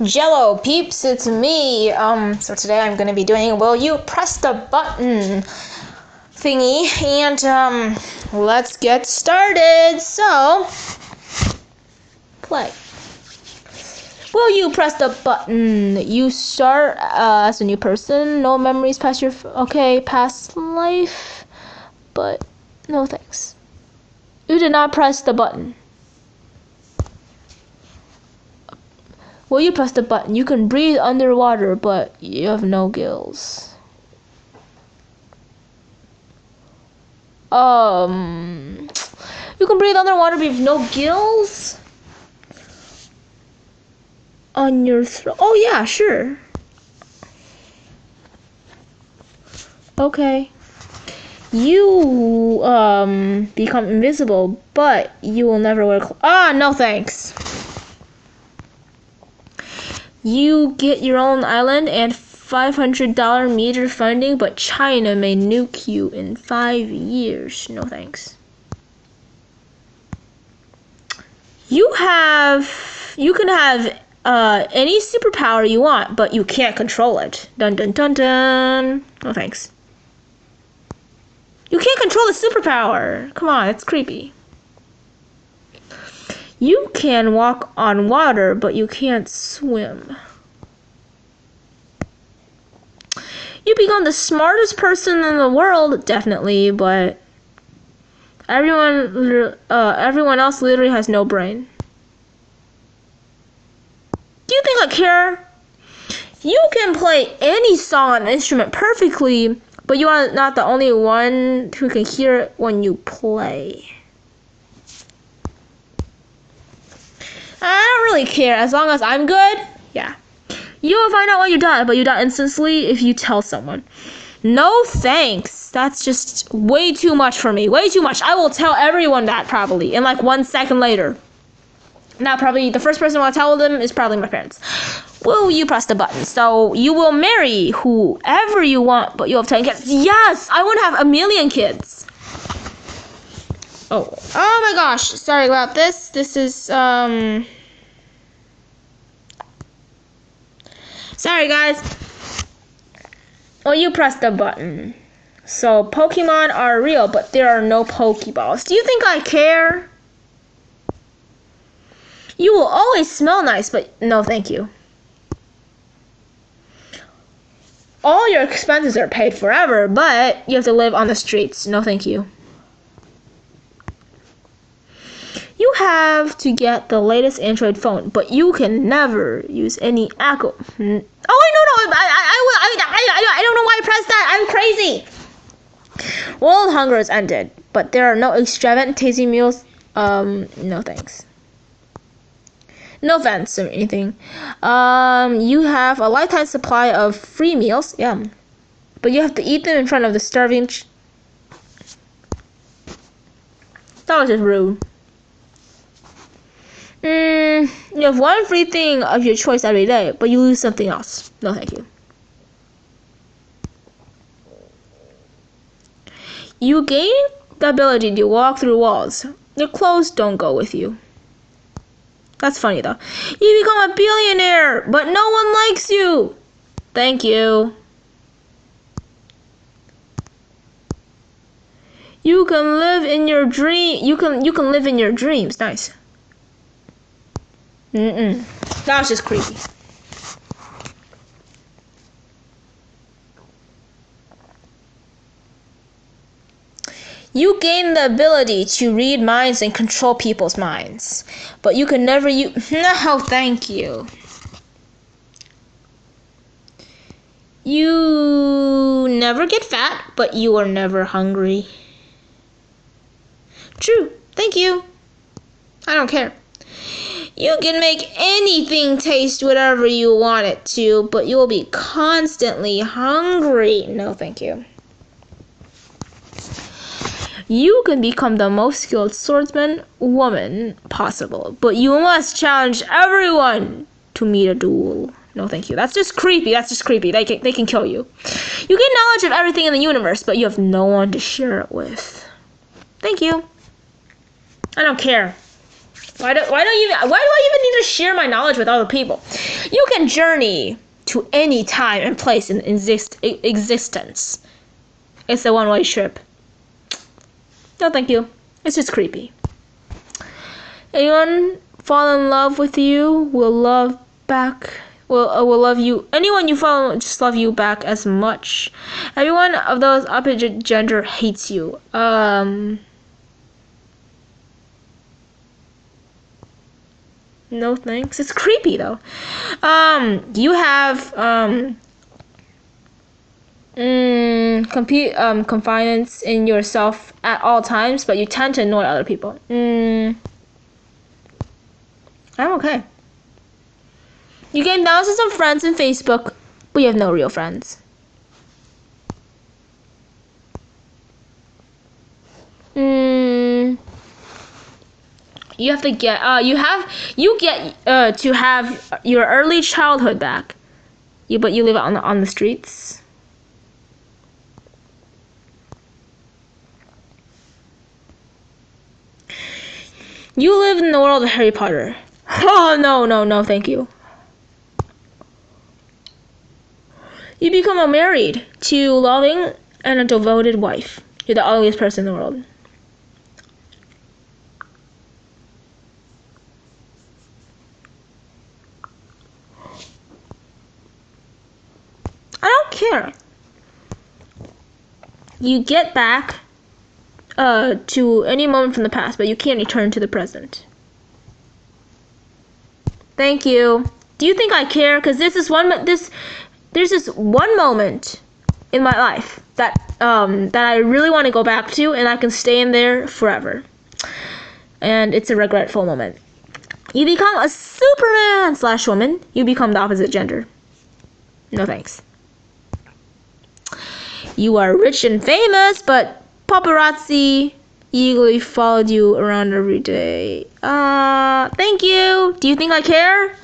Jello peeps, it's me. So today I'm gonna be doing Will You Press the Button thingy, and let's get started. So play. Will you press the button? You start as a new person. No memories past your past life, but no thanks. You did not press the button. Will you press the button? You can breathe underwater, but you have no gills. You can breathe underwater, but you have no gills? On your throat? Oh yeah, sure. Okay. You become invisible, but you will never wear clothes. No thanks. You get your own island and $500 meter funding, but China may nuke you in 5 years. No thanks. You can have any superpower you want, but you can't control it. Dun dun dun dun. No thanks. You can't control the superpower. Come on, it's creepy. You can walk on water, but you can't swim. You become the smartest person in the world, definitely, but everyone else literally has no brain. Do you think I care? You can play any song on an instrument perfectly, but you are not the only one who can hear it when you play. I don't really care. As long as I'm good, yeah. You will find out when you die, but you die instantly if you tell someone. No thanks. That's just way too much for me. Way too much. I will tell everyone that probably in like 1 second later. Now probably the first person I'll tell them is probably my parents. Will you press the button? So you will marry whoever you want, but you'll have 10 kids. Yes! I want to have 1,000,000 kids. Oh my gosh. Sorry about this. This is, sorry guys. Oh, you pressed the button. So Pokemon are real, but there are no Pokeballs. Do you think I care? You will always smell nice, but no thank you. All your expenses are paid forever, but you have to live on the streets. No thank you. You have to get the latest Android phone, but you can never use any Apple. Oh wait, no, I don't know why I pressed that. I'm crazy. World hunger is ended, but there are no extravagant tasty meals. No thanks. No offense or anything. You have a lifetime supply of free meals. Yeah, but you have to eat them in front of the starving. That was just rude. You have one free thing of your choice every day, but you lose something else. No thank you. You gain the ability to walk through walls. Your clothes don't go with you. That's funny though. You become a billionaire, but no one likes you. Thank you. You can live in your dream. You can live in your dreams. Nice. That was just creepy. You gain the ability to read minds and control people's minds, but you can never No, thank you. You never get fat, but you are never hungry. True. Thank you. I don't care. You can make anything taste whatever you want it to, but you will be constantly hungry. No, thank you. You can become the most skilled swordsman woman possible, but you must challenge everyone to meet a duel. No, thank you. That's just creepy. They can kill you. You get knowledge of everything in the universe, but you have no one to share it with. Thank you. I don't care. Why do I even need to share my knowledge with other people? You can journey to any time and place in existence. It's a one-way trip. No, thank you. It's just creepy. Anyone fall in love with you will love back. Will love you. Anyone you fall in just love you back as much. Everyone of those opposite gender hates you. No thanks. It's creepy though. You have confidence in yourself at all times, but you tend to annoy other people. I'm okay. You gain thousands of friends on Facebook, but you have no real friends. You have to get to have your early childhood back. But you live on the streets. You live in the world of Harry Potter. Oh no, thank you. You become married to loving and a devoted wife. You're the ugliest person in the world. I don't care. You get back to any moment from the past, but you can't return to the present. Thank you. Do you think I care? Because there's this one moment in my life that I really want to go back to, and I can stay in there forever. And it's a regretful moment. You become a Superman/woman. You become the opposite gender. No thanks. You are rich and famous, but paparazzi eagerly followed you around every day. Thank you. Do you think I care?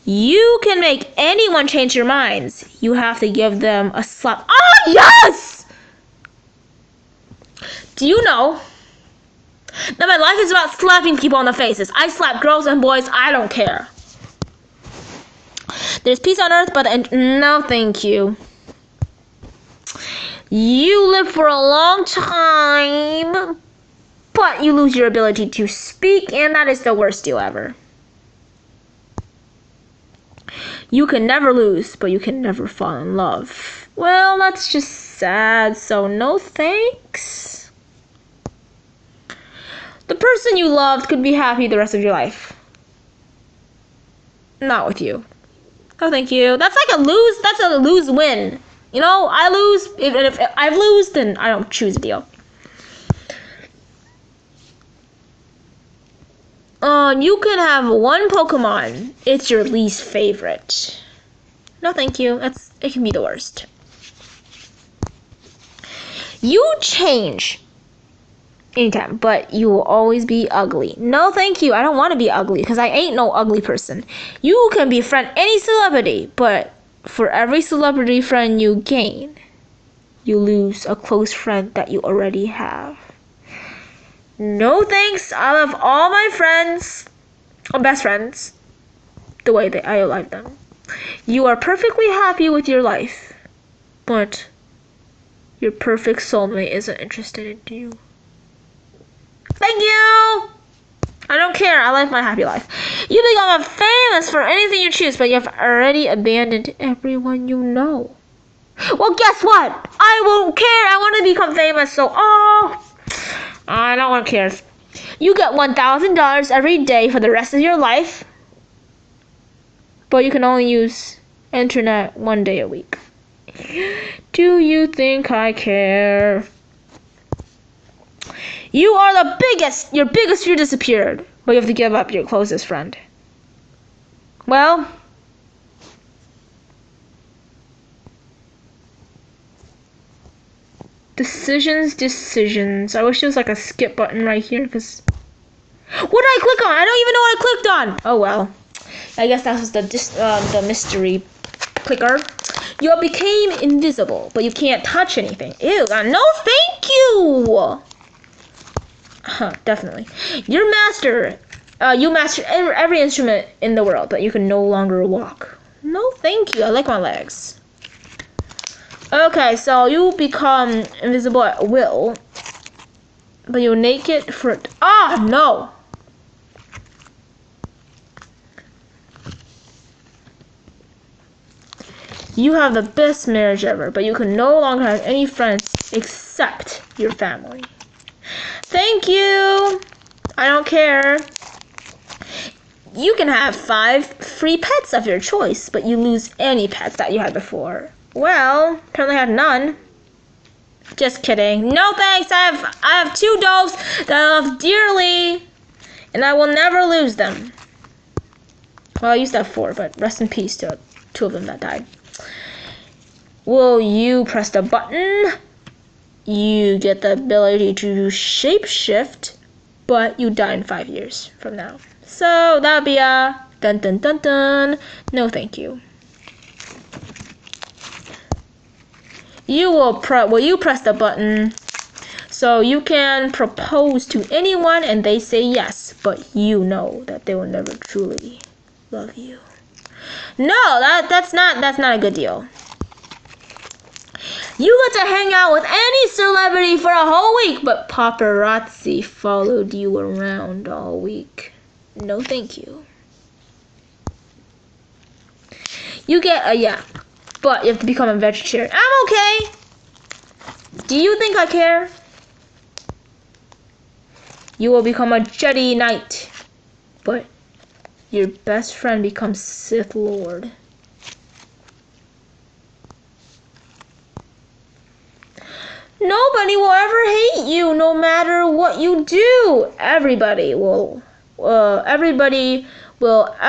You can make anyone change your minds. You have to give them a slap. Ah, yes! Do you know that my life is about slapping people on the faces? I slap girls and boys. I don't care. There's peace on earth, but no thank you. You live for a long time, but you lose your ability to speak, and that is the worst deal ever. You can never lose, but you can never fall in love. Well, that's just sad, so no thanks. The person you loved could be happy the rest of your life. Not with you. No thank you. That's like a lose-win. You know, I lose. If I lose, then I don't choose a deal. You can have one Pokemon. It's your least favorite. No, thank you. It can be the worst. You change anytime, but you will always be ugly. No, thank you. I don't want to be ugly because I ain't no ugly person. You can befriend any celebrity, but for every celebrity friend you gain, you lose a close friend that you already have. No thanks. I love all my friends, best friends, the way that I like them. You are perfectly happy with your life, but your perfect soulmate isn't interested in you. Thank you! I don't care. I like my happy life. You become famous for anything you choose, but you have already abandoned everyone you know. Well, guess what? I won't care. I want to become famous, so I don't want to care. You get $1,000 every day for the rest of your life, but you can only use internet 1 day a week. Do you think I care? You are the biggest. Your biggest fear disappeared, but you have to give up your closest friend. Well, decisions. I wish there was like a skip button right here, because what did I click on? I don't even know what I clicked on. Oh well. I guess that was the mystery clicker. You became invisible, but you can't touch anything. Ew, no thank you! Definitely. Your master You master every instrument in the world, but you can no longer walk. No, thank you. I like my legs. Okay, so you become invisible at will, but you're naked for. Ah, no. You have the best marriage ever, but you can no longer have any friends except your family. Thank you. I don't care. You can have 5 free pets of your choice, but you lose any pets that you had before. Well, apparently I had none. Just kidding. No thanks. I have 2 dogs that I love dearly, and I will never lose them. Well, I used to have 4, but rest in peace to 2 of them that died. Will you press the button? You get the ability to shapeshift, but you die in 5 years from now. So that would be a dun dun dun dun. No, thank you. Will you press the button? So you can propose to anyone and they say yes, but you know that they will never truly love you. No, that's not a good deal. You get to hang out with any celebrity for a whole week, but paparazzi followed you around all week. No, thank you. You get a yak, but you have to become a vegetarian. I'm okay. Do you think I care? You will become a Jedi Knight, but your best friend becomes Sith Lord. Nobody will ever hate you, no matter what you do. Nobody will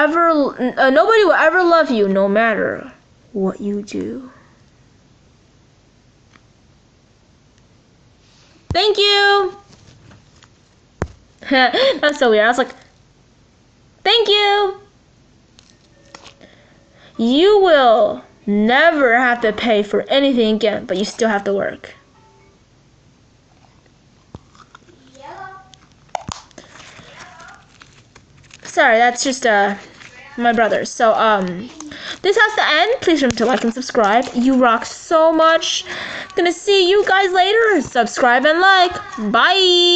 ever love you, no matter what you do. Thank you. That's so weird. I was like, thank you. You will never have to pay for anything again, but you still have to work. Sorry, that's just my brother. So this has to end. Please remember to like and subscribe. You rock so much. Gonna see you guys later. Subscribe and like. Bye.